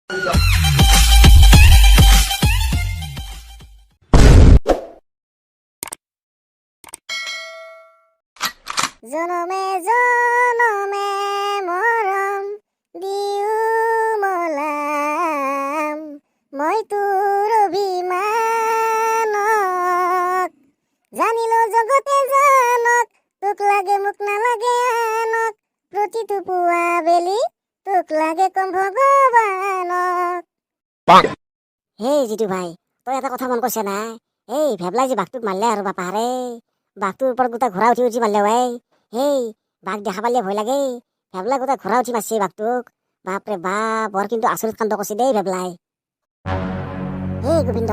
জনমে জনমে মৰম দিও মলাম মই তোৰ অভিমানক জানিলো জগতে জানক তোক লাগে মোক নালাগে আনক প্ৰতিটো পুৱা বেলি তোক লাগে কম ভগৱানক। হেই জিতু ভাই, তই এটা কথা মন কৰিছে নাই? এই ভেবলাই যে বাঘটোক মাৰিলে আৰু বাপাহাৰে বাঘটোৰ ওপৰত গোটেই ঘোঁৰা উঠি উঠি মাৰিলে ভাই। হেই বাঘ দেখা পালে ভয় লাগে। ভেবলাই গোটেই ঘোঁৰা উঠি মাৰছে বাঘটোক। বাপৰে বাপ, বৰ কিন্তু আচৰিত কাণ্ড কৰিছে দেই ভেবলাই। হেই গোবিন্দ,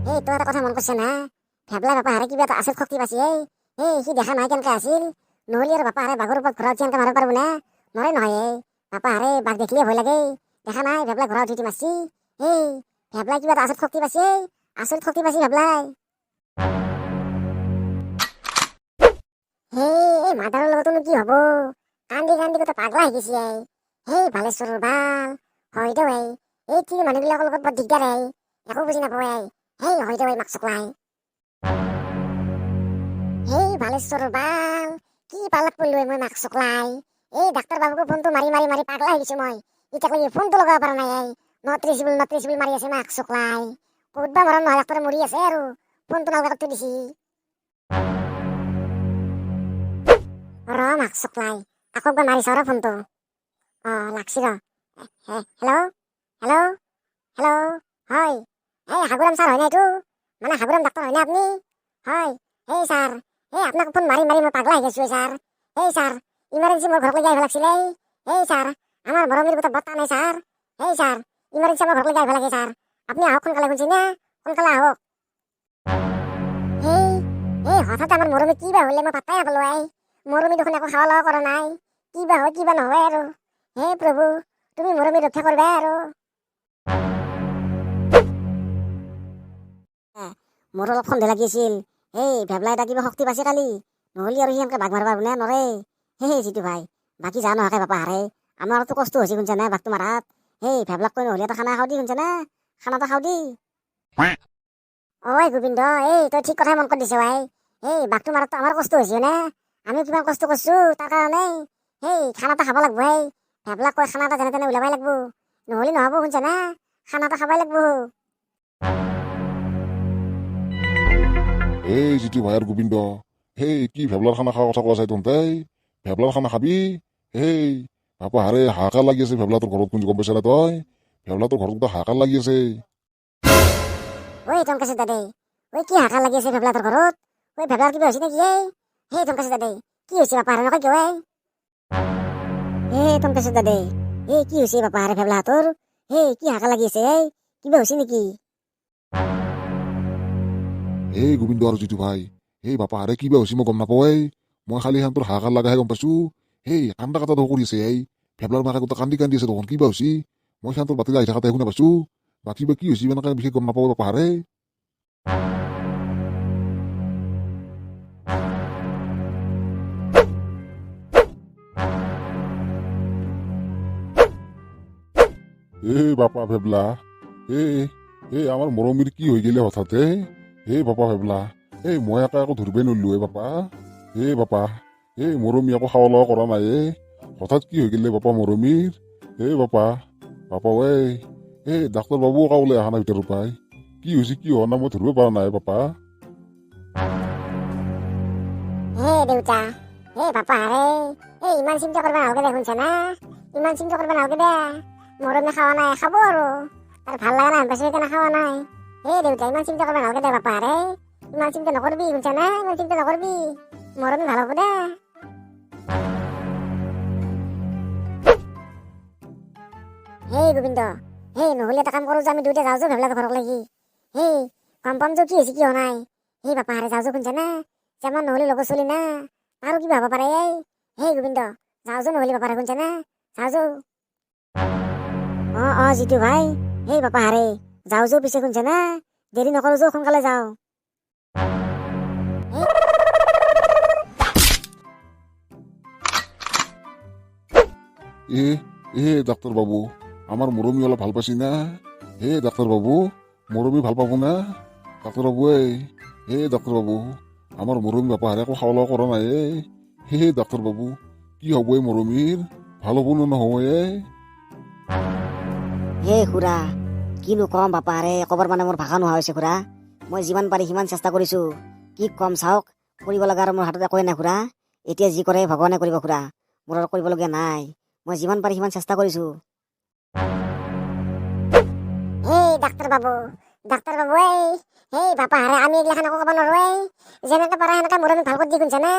হেই তই এটা কথা মন কৰিছে না? ভেবলাই বাপাহাৰে কিবা এটা আচৰিত শক্তি পাইছে। হেই সি দেখা নাই কেনেকৈ আছিল, নহ'লে আৰু বাপাহাৰে বাঘৰ ওপৰত ঘোঁৰা উঠি এনেকৈ মাৰিব পাৰিব না? নৰে নহয়। বাপাহাৰে বাঘ দেখিলে ভয় লাগে। দেখা নাই ভেবলাই ঘোঁৰা উঠি উঠি মাৰছি। হেই ভেবলাই কিবা এটা আচৰিত শক্তি পাইছে। আচৰিত শক্তি পাইছে ভেবলাই। এই মাদাৰৰ লগতনো কি হব? কান্দি কান্দি গোটেই পাগলা হৈ গৈছে। সেই ভালেশ্বৰৰ ভাল হয় দে। এই কি মানুহবিলাকৰ লগত বৰ দিগদাৰ। একো বুজি নাপায়। সেই হয় দে মাক চকলাই। সেই ভালেশ্বৰৰ ভাল কি পালাত পৰিলো মই মাক চকলাই। এই ডাক্তৰ বাবুকো ফোনটো মাৰি মাৰি মাৰি পাগলা হৈ গৈছো মই। এতিয়া ফোনটো লগাব পৰা নাই। নট ৰিচিবল মাৰি আছে মাক চকলাই। ক'তবা মৰণ নহয় ডাক্তৰে মৰি আছে আৰু ফোনটো নলগাই কাটি দিছি। ৰ মাক চকলাই আকৌ একবাৰ মাৰিছ ৰ ফোনটো। লাগছি ৰ। হেল্ল' হেল্ল' হেল্ল' হয় এই হাগুৰাম ছাৰ হয় না এইটো? মানে হাগুৰাম ডাক্তৰ হয় না আপুনি? হয় এই ছাৰ, এই আপোনাক ফোন মাৰি মাৰি মই পাগলা হৈ গৈছোঁ ছাৰ। এই ছাৰ ইমাৰ্জেঞ্চি মোৰ ঘৰলৈ আহিব লাগিছিলে। এই ছাৰ আমাৰ মৰমীৰ গোটেই বৰ্তা নাই ছাৰ। এই ছাৰ ইমাৰ্জেঞ্চি আমাৰ ঘৰলৈ আহিব লাগে ছাৰ। আপুনি আহক সোনকালে, শুনছি না? সোনকালে আহক। এই হঠাৎ আমাৰ মৰমী কি বা হ'লে মই পাত্তাই নাপালোঁ। মৰমী দেখোন একো খাৱা লোৱা কৰা নাই। কিবা হয় কিবা নহয় আৰু। হে প্ৰভু, তুমি মৰমী ৰক্ষা কৰিবা আৰু। মোৰ অলপ সন্দেহ লাগি আছিল। এই ভেবলাই এটা কিবা শক্তি পাইছে কালি, নহ'লে আৰু সি এনেকৈ বাঘ মাৰিব নে নৰে। সেই জিতু ভাই, বাকী যা নোহাকে বাপাহাৰে আমাৰতো কষ্ট হৈছে শুনছা না বাঘটো মাৰাত। সেই ভেবলাক কৈ নহ'লে এটা খানা খাওঁ দি শুনছা না, খানা এটা খাওঁ দি। ঐ গোবিন্দ, এই তই ঠিক কথাই মন কৰি দিছ ভাই। এই বাঘটো মাৰাতো আমাৰ কষ্ট হৈছে নে? আমি কিমান কষ্ট কৰিছো তাৰ কাৰণে। সেই খানা এটা খাব লাগব। ভেবলাক কৈ খানা এটা যেনে তেনে ওলাবই লাগব, নহ'লে নহ'ব শুনছা না। খানা এটা খাবই লাগব। এই জিতু ভাই আৰু গোবিন্দ, সেই কি ভেবলাৰ খানা খোৱাৰ কথা কোৱা চাই তহঁতে? ভেবলাৰ খানা খাবি? সেই বাপাহাৰে হাহাকাৰ লাগি আছে ভেবলাটোৰ ঘৰত, কোন গম পাইছা না তই? ভেবলাটোৰ ঘৰত গোটেই হাহাকাৰ লাগি আছে। ঐ টংকাচে দাদে, কি হাহাকাৰ লাগি আছে ভেবলাটোৰ ঘৰত? ভেবলাৰ কিবা হৈছে নেকি? সেই টংকাচে দাদে কি হৈছে বাপাহাৰে নকয় কিয়? টংকাচে দাদে কি হৈছে বাপাহাৰে ভেবলাটোৰ? কি হাহাকাৰ লাগি আছে? কিবা হৈছে নেকি? এই গোবিন্দ আৰু জিতু ভাই, সেই বাপাহাৰে কিবা হৈছে মই গম নাপাওঁ। মই খালি সিহঁতৰ হাহাকাৰ লাগাহে গম পাইছো। সেই কান্দা কাটা দেখোন কৰি আছে। ভেবলাৰ মাকে গোটেই কান্দি কান্দি আছে দেখোন। কিবা হৈছে মই সিহঁতৰ বাতিলে আহি থাকাতে শুনা পাইছো। বাকী বা কি হৈছে এনেকে বিশেষ গম নাপাওঁ বাপাহাৰে। বাপা ভেবলা, আমাৰ মৰমীৰ কি হৈ গেলে হঠাতে? বাপা ভেবলা, মই আকৌ ধৰিবই নোৱাৰিলো বাপা। বাপা, মৰমী আকৌ খাৱা লোৱা কৰা নাই। হঠাৎ কি হৈ গেলে বাপা মৰমীৰ? বাপা ডাক্তৰ বাবু আকৌ ওলাই অহা নাই ভিতৰৰ পৰাই। কি হৈছে কি হোৱা নাই মই ধৰিব পৰা নাই বাপা। দেউতা, বাপাহাৰে ইমান চিন্তা কৰিব নালাগে দে শুনছা না। ইমান চিন্তা কৰিব নালাগে দে। মৰমী খাৱা নাই, খাব আৰু তাৰ ভাল লগা নাই পাইছে সেইকাৰণে খাৱা নাই। দেউতা ইমান চিন্তা কৰিব নালাগে দে বাপাহাৰে। ইমান চিন্তা নকৰবি শুনছা না, ইমান চিন্তা নকৰবি। মৰমী ভাল হ'ব দে। গোবিন্দ, নহ'লে এটা কাম কৰো যে আমি দুইটা যাওঁ যে ভেবলাৰ ঘৰক লাগি। গম পাম যে কি হৈছে কি হোৱা নাই। বাপাহাৰে যাওঁ যে শুনছা না, যেমান নহ'লে লগত চলি না আৰু কিবা হ'ব পাৰে। গোবিন্দ যাওঁ যে নহ'লে বাপাহাৰে শুনছা না, যাওঁ যো। জিতু ভাই, বাপাহাৰে যাওঁ যো পিছে শুনছা না, দেৰি নকৰো যো, সোনকালে যাওঁ। ডাক্তৰ বাবু, আমাৰ মৰমী অলপ ভাল পাইছি না? হে ডাক্তৰ বাবু, মৰমী ভাল পাব না? ডাক্তৰ বাবু হে ডাক্তৰ বাবু, আমাৰ মৰমী বাপাহাৰে একো খাওয়া লোৱা কৰা নাই হে ডাক্তৰ বাবু, কি হ'ব এই মৰমীৰ? ভাল হ'ব নে নহয় হে খুৰা, কিনো কম বাপাৰে, কবৰ মানে মোৰ ভাষা নোহোৱা হৈছে খুৰা। মই যিমান পাৰি সিমান চেষ্টা কৰিছো, কি কম চাওক, কৰিব লগা আৰু মোৰ হাতত একোৱে নাই খুৰা। এতিয়া যি কৰে ভগৱানে কৰিব খুৰা, মোৰ আৰু কৰিবলগীয়া নাই। মই যিমান পাৰি সিমান চেষ্টা কৰিছো। হেই ডাক্তৰ বাবু হেই বাপাহাৰে আমি এইগিলাখান একো ক'ব নোৱাৰো যেনেকে পাৰা সেনেকে মৰমীক ভাল কৰি দি শুনছা না?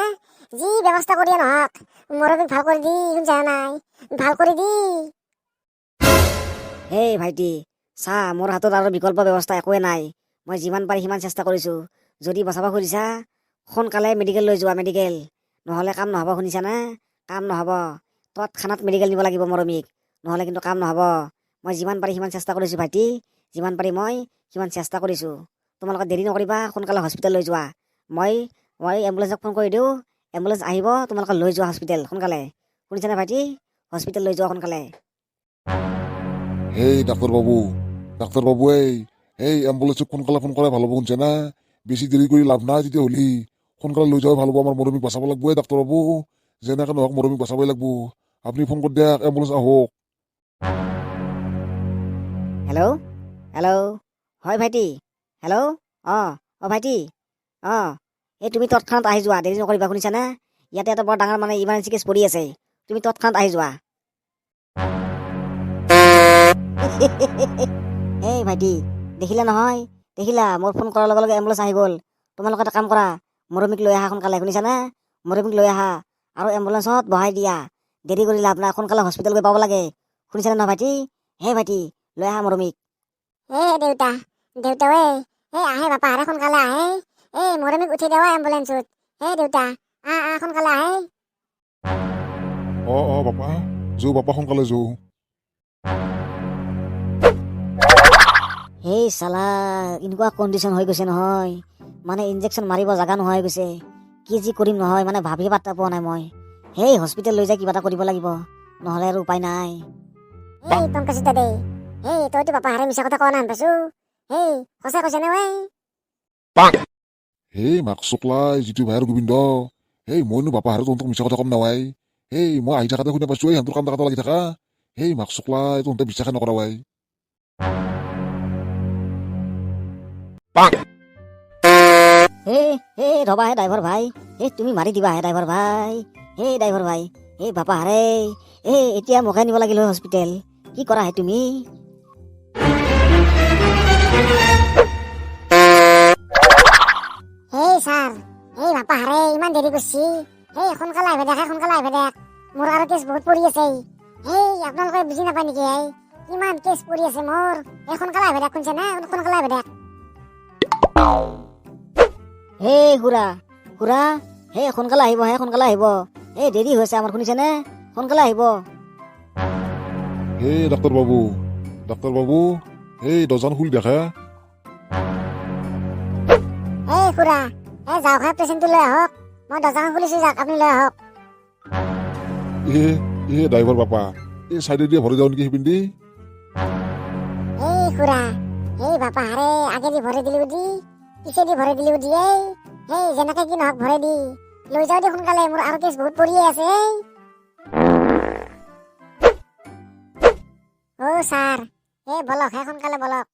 যি ব্যৱস্থা কৰিয়ে নহওক মৰমীক ভাল কৰি দি শুনছা নাই? ভাল কৰি দি। হেই ভাইটি, চা মোৰ হাতত আৰু বিকল্প ব্যৱস্থা একোৱে নাই। মই যিমান পাৰি সিমান চেষ্টা কৰিছো। যদি বচাব খুজিছা সোনকালে মেডিকেল লৈ যোৱা, মেডিকেল। নহ'লে কাম নহ'ব, শুনিছা না? কাম নহ'ব, তৎক্ষণাত মেডিকেল নিব লাগিব মৰমীক, নহ'লে কিন্তু কাম নহ'ব। মই যিমান পাৰি সিমান চেষ্টা কৰিছো ভাইটি, যিমান পাৰি মই সিমান চেষ্টা কৰিছো। তোমালোকে দেৰি নকৰিবা, সোনকালে হস্পিটেল লৈ যোৱা। মই এম্বুলেঞ্চক ফোন কৰি দিওঁ, এম্বুলেঞ্চ আহিব, তোমালোকে লৈ যোৱা হস্পিটেল সোনকালে। শুনিছানে ভাইটি? হস্পিটেল লৈ যোৱা সোনকালে। হেই ডাক্তৰ বাবু এই এম্বুলেন্সক সোনকালে ফোন কৰাই ভাল হ'ব, শুনছে না? বেছি দেৰি কৰি লাভ নাই তেতিয়া হ'লি। সোনকালে লৈ যোৱাই ভাল হ'ব, আমাৰ মৰমীক বচাব লাগব ডাক্তৰ বাবু। যেনেকে নহওক মৰমীক বচাবই লাগব। আপুনি ফোন কৰি দিয়ক, এম্বুলেন্স আহক। হেল্ল' হেল্ল', হয় ভাইটি, হেল্ল', অ ভাইটি, এই তুমি তৎক্ষণাত আহি যোৱা, দেৰি নকৰিবা, শুনিছানে? ইয়াতে এটা বৰ ডাঙৰ মানে ইমাৰ্জেঞ্চি কেছ পৰি আছে, তুমি তৎক্ষণাত আহি যোৱা। এই ভাইটি, দেখিলা নহয়? দেখিলা মোৰ ফোন কৰাৰ লগে লগে এম্বুলেঞ্চ আহি গ'ল। তোমালোকে এটা কাম কৰা, মৰমীক লৈ আহা সোনকালে, শুনিছানে? মৰমীক লৈ আহা আৰু এম্বুলেঞ্চত বহাই দিয়া। দেৰি কৰি লাভ নাই, সোনকালে হস্পিটেল গৈ পাব লাগে, শুনিছানে নহয় ভাইটি? হে ভাইটি, লৈ আহা মৰমীক। দেউতা আহে বাপাহাৰে সোনকালে আহে। মৰমীক উঠি দেৱা এম্বুলেঞ্চত। দেউতা সোনকালে আহে। বাপা বাপা সোনকালে যৌ। সেই চালা, এনেকুৱা কণ্ডিশ্যন হৈ গৈছে নহয়, মানে ইনজেকশ্যন মাৰিব জাগা নোহোৱা হৈ গৈছে। কি যি কৰিম নহয়, মানে ভাবি পাত্তা পোৱা নাই মই। সেই হস্পিটেল লৈ যাই কিবা এটা কৰিব লাগিব, নহ'লে আৰু উপায় নাই। পংকজ দে তইতো বাপাহাৰে মিছা কথা কোৱা নাই পাইছো। সঁচা কৈছে নে মাক চকলাই যিটো ভাইৰ গোবিন্দ, মইনো বাপাহাৰে তহঁতক মিছা কথা কম নাৱাই। মই আহি থাকাতে শুনি পাইছো সিহঁতৰ কান্দা কাটা লাগি থাকা। মাক চকলাই তহঁতে বিশ্বাসে নকৰা ৱাই। ৰবা হে ড্ৰাইভাৰ ভাই, তুমি মাৰি দিবা হে ড্ৰাইভাৰ ভাই, বাপাহাৰে এতিয়া মোকে নিব লাগিল হয় হস্পিটেল। কি কৰা হে তুমি? ছাৰ বাপাহাৰে ইমান দেৰি কৰিছি। সোনকালে আহিব দেখ, মোৰ আৰু কেছ বহুত পৰি আছে। আপোনালোকে বুজি নাপায় নেকি? কিমান কেছ পৰি আছে মোৰ। সোনকালে আহিব দেখ, শুনছে না? সোনকালে আহিব দেখ। খুৰা সোনকালে আহিব, সোনকালে আহিব। দেৰি হৈছে আমাৰ, শুনিছেনে? সোনকালে আহিব। ডাক্তৰ বাবু দৰ্জাখন খুলি দেখা। খুৰা যাওক পেচেণ্টটো লৈ আহক। মই দৰ্জাখন খুলিছো, যাওক আপুনি লৈ আহক। ড্ৰাইভাৰ বাপা, চাইডে দিয়ে ভৰি যাওঁ নেকি সিপিন্ধি? খুৰা বাপাহাৰে আগেদি ভৰাই দিলো দি, পিছেদি ভৰাই দিলো দি। যেনেকে কি নহওক ভৰাই দি লৈ যাও দি সোনকালে, মোৰ আৰু কেছ বহুত পৰিয়ে আছে। ছাৰ বলক সোনকালে বলক।